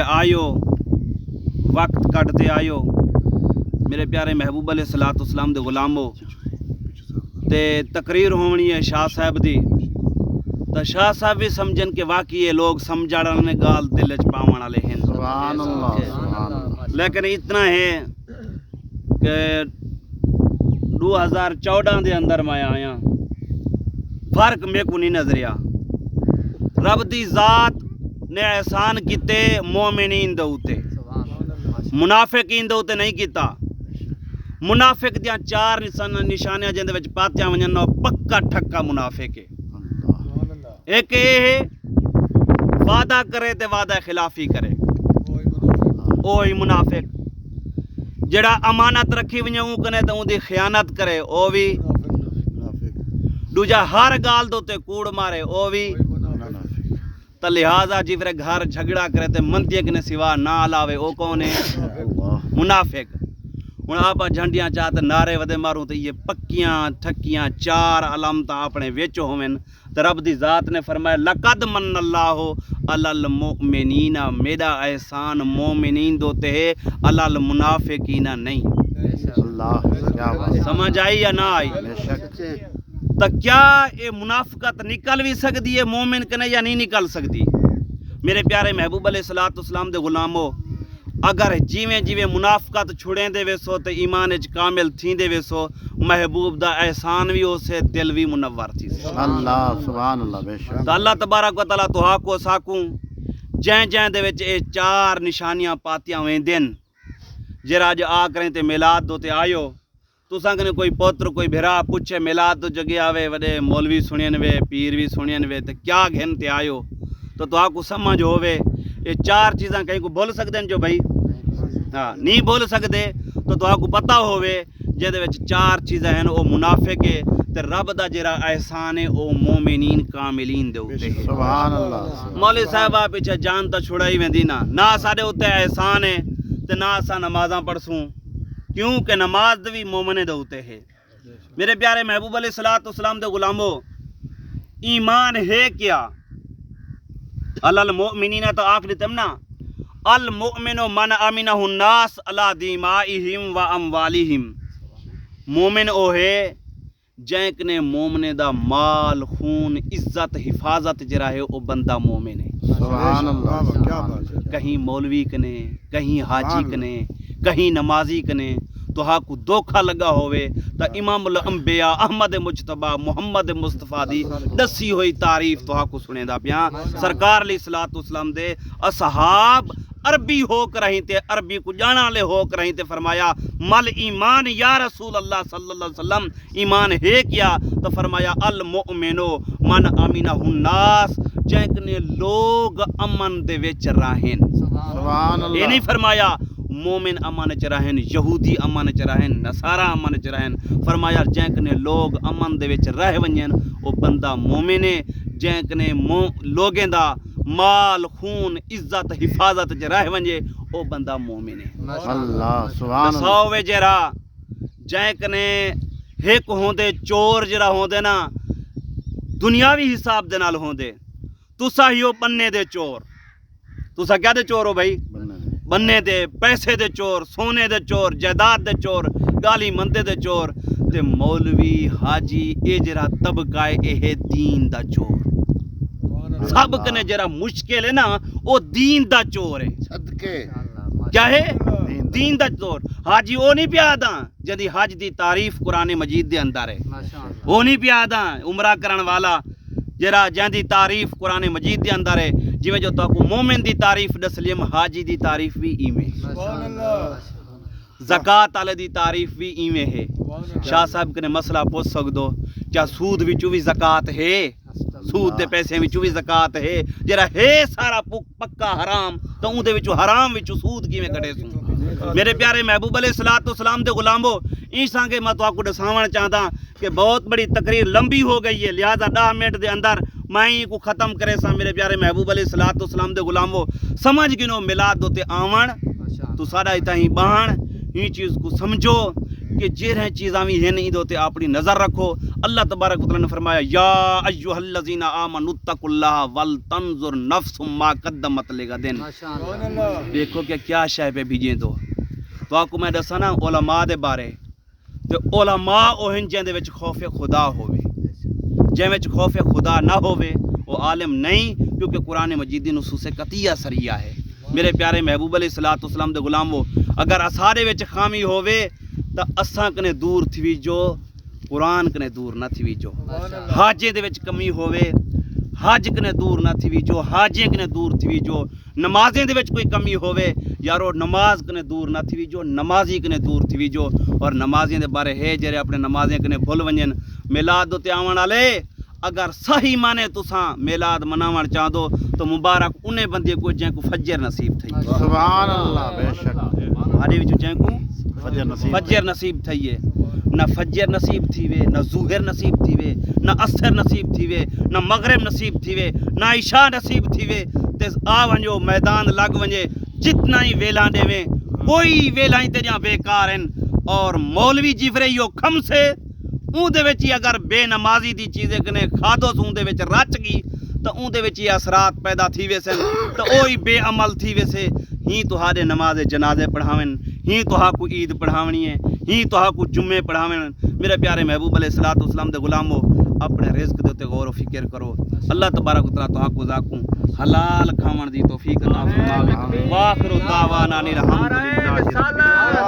آئیو وقت کٹتے آئیو میرے پیارے محبوب علیہ الصلوۃ والسلام دے غلامو تے تقریر ہونی ہے شاہ صاحب دی تو شاہ صاحب بھی سمجھن کہ واقعی یہ لوگ سمجھاڑنے گال دل وچ پاون والے ہیں سبحان اللہ سبحان اللہ۔ لیکن اتنا ہے کہ 2014 دے اندر میں آیا فرق میرے کو نہیں نظریا رب دی ذات نے احسان کیتے مومنین دے اوتے منافقین دے اوتے نہیں کیتا۔ منافق دیاں چار نشانیاں جن دے وچ پاتیاں ونجن پکا ٹھکا منافق ہے۔ ایک یہ ہے وعدہ کرے تے وعدہ خلافی کرے، اوہی منافق۔ جڑا امانت رکھی ونجے اون کنے تے اون دی خیانت کرے او بھی۔ دوجا ہر گال دے اوتے کوڑ مارے او بھی۔ تو لہٰذا جی پھر گھر جھگڑا کرے تے منطق نے سوا نہ لاوے او کون ہے؟ منافق۔ ہن آپ جھنڈیاں چاہتے نعرے ودے ماروں تے یہ پکیاں ٹھکیاں چار علامتاں اپنے وچ ہوویں تے رب دی ذات نے فرمایا لقد من اللہ علی المؤمنین، میرا احسان مومنین دوتے ہے علی المنافقین نہیں۔ اللہ کیا بات، سمجھ آئی یا نہ آئی؟ بے شک تو کیا یہ منافقت نکل بھی سکتی ہے مومن کنے یا نہیں نکل سکتی؟ میرے پیارے محبوب علیہ الصلوۃ والسلام دے غلامو، اگر جیویں جیویں منافقت چھڑیں دے ویسو تے ایمان وچ کامل تھیندے ویسو محبوب دا احسان بھی ہو سے دل بھی منور تھی سے۔ اللہ سبحان اللہ بے شک۔ تو اللہ تبارک و تعالیٰ تو کو ساکوں جیں جیں دے وچ اے چار نشانیاں پاتیاں ویندن جرا جو آ کریں تے میلاد دو تے آئیو تساں کنے کوئی پوتر کوئی بھرا پوچھے میلاد تو جگہ آوے وڈے مولوی سنین وے پیر بھی سنین وے تے کیا گھن تے آئیو تو کو سمجھ ہووے یہ چار چیزاں کہیں کو بول سکتے ہیں جو بھائی ہاں نہیں بول سکتے تو کو پتہ ہووے جہدے وچ چار چیزاں ہیں او منافق ہے تے رب دا جڑا احسان ہے او مومنین کاملین دے اوتے ہے۔ سبحان اللہ۔ مولوی صاحب پیچھے جان تو چھڑائی ویندی نہ ساڈے اوتے احسان ہے تے نہ اساں نمازاں پڑھسوں کیونکہ نماز بھی مومن دے اوتے ہے۔ میرے پیارے محبوب علیہ الصلوۃ والسلام دے غلامو، ایمان ہے کیا؟ المؤمنین تو آخری تمنا المؤمن من امنہ الناس علی دمائہم و اموالہم، مومن او ہے جینک نے مومنے دا مال خون عزت حفاظت جرا ہے او بندہ مومن ہے۔ سبحان اللہ کیا بات ہے۔ کہیں مولوی کنے کہیں حاجی کنے کہیں نمازی کنے تو کو دھوکھا لگا ہوئے تا امام الانبیاء احمد مجتبی محمد مصطفیٰ دی دسی ہوئی تعریف تو کو سنے دا پیا۔ سرکار علیہ الصلوۃ والسلام دے اصحاب عربی ہو کر رہی تے عربی کو جانا لے ہو کر رہی تے فرمایا مل ایمان یا رسول اللہ صلی اللہ علیہ وسلم، ایمان ہے کیا؟ تو فرمایا المؤمنو من امنہ الناس، جنک نے لوگ امن دے وچ رہن۔ سبحان اللہ۔ یہ نہیں فرمایا مومن امن چ رہن یہودی امن چ رہن نصارا امن چ رہن، فرمایا جنک نے لوگ امن دے وچ رہ ونجن او بندہ مومن ہے، جنک نے لوگیں دا مال خون عزت حفاظت چ رہ ونجے او بندہ مومن ہے۔ اللہ سبحان اللہ۔ دساؤ وے جرا جنک نے ایک ہوندے چور جرا ہوندے نا دنیاوی حساب دے نال ہوندے، تسا ہی ہو بننے دے چور، تسا کیا دے چور ہو بھائی؟ بننے دے پیسے دے چور، سونے دے چور، جائیداد دے چور، گالی مندے دے چور تے مولوی حاجی اے جرا طبقہ اے دین دا چور۔ سب کنے جرا مشکل ہے نا او دین دا چور ہے۔ صدقے کیا ہے؟ دین دا چور۔ حاجی او نہیں پیادا جدی حج دی تعریف قرآن مجید دے اندر ہے، وہ نہیں پیادا عمرہ کرن والا جرا جہاں تعریف قرآن مجید دے اندر ہے، جویں جو تو مومن دی تعریف دسلیم حاجی دی تعریف بھی ایویں، زکات والے دی تعریف بھی ایویں ہے۔ شاہ صاحب کنے مسئلہ پوچھ سکدو کیا سود وچوں بھی زکات ہے؟ سود دے پیسے وچوں بھی زکات ہے؟ جرا ہے سارا پکا حرام تو اون دے وچوں حرام وچوں سود کیویں کڈے سوں؟ میرے پیارے محبوب علیہ الصلوۃ والسلام دے غلامو، ایساں کے میں تو کو دساون چاہتا کہ بہت بڑی تقریر لمبی ہو گئی ہے، لہذا 10 منٹ دے اندر میں ہی کو ختم کرے سا۔ میرے پیارے محبوب علیہ الصلوۃ والسلام دے غلامو، سمجھ گنو میلاد دے آون تو ساڈا اتنا ہی بہن یہ چیز کو سمجھو کہ جہاں چیزاں بھی ہیں ادھر تے اپنی نظر رکھو. اللہ تبارک و تعالیٰ نے فرمایا یا ایھا الذین آمنوا اتقوا اللہ ولتنظر نفس ما قدمت لغد. دیکھو کہ کیا شے پہ بھیجیں تو آپ کو میں دسا نا علماء دے بارے تے علماء او ہن جہاں دے وچ خوف خدا ہووے. جہاں وچ خوف خدا نہ ہووے وہ عالم نہیں, کیونکہ قرآن مجید دی نصوص قطعیہ سریہ ہے. میرے پیارے محبوب علیہ الصلوۃ والسلام دے غلامو, اگر اساڑے وچ خامی ہووے تا اساں کنے دور تھی جو قرآن کنے دور نہ تھی جو. حاجے دے وچ کمی ہووے حج کنے دور نہ تھی جو, حاجے کنے دور تھی جو. نمازیں دے وچ کوئی کمی ہووے یارو نماز کنے دور نہ تھی جو, نمازی کنے دور تھی جو. اور نمازیں دے بارے ہے جڑے اپنے نمازیں کنے بھول ونجن میلاد تے آون والے, اگر صحیح مانے تساں میلاد مناون چاہدو تو مبارک انہیں بندے کو جن کو فجر نصیب تھی. سبحان اللہ بے شک ہاڈے وچ جن کو فجر نصیب فجر نصیب تھی ہے. نہ فجر نصیب تھی وے, نہ ظہر نصیب تھی وے, نہ عصر نصیب تھی وے, نہ مغرب نصیب تھی وے, نہ عشاء نصیب تھی وے. تے آ ونجو میدان لگ ونجے جتنا ہی ویلاں دے وے کوئی ویلاں تے جا بیکار ہیں. اور مولوی جفرے یو کھم سے اون دے وچ اگر بے نمازی دی چیزیں کنے کھادو سون دے وچ رچ گئی تو اون دے وچ اثرات پیدا تھی ویسن تو اوہی بے عمل تھی ویسے. ہی تہاڈے نماز جنازے پڑھاون, ہی تہا کو عید پڑھاونی ہے, ہی تہا کو جمعے پڑھاون. میرے پیارے محبوب علیہ الصلوۃ والسلام دے غلامو, اپنے رزق دے تے غور و فکر کرو. اللہ تبارک و تعالیٰ تہا کو ذاکوں حلال کھاون دی توفیق عطا فرماوے. واخر دعوانا الحمدللہ.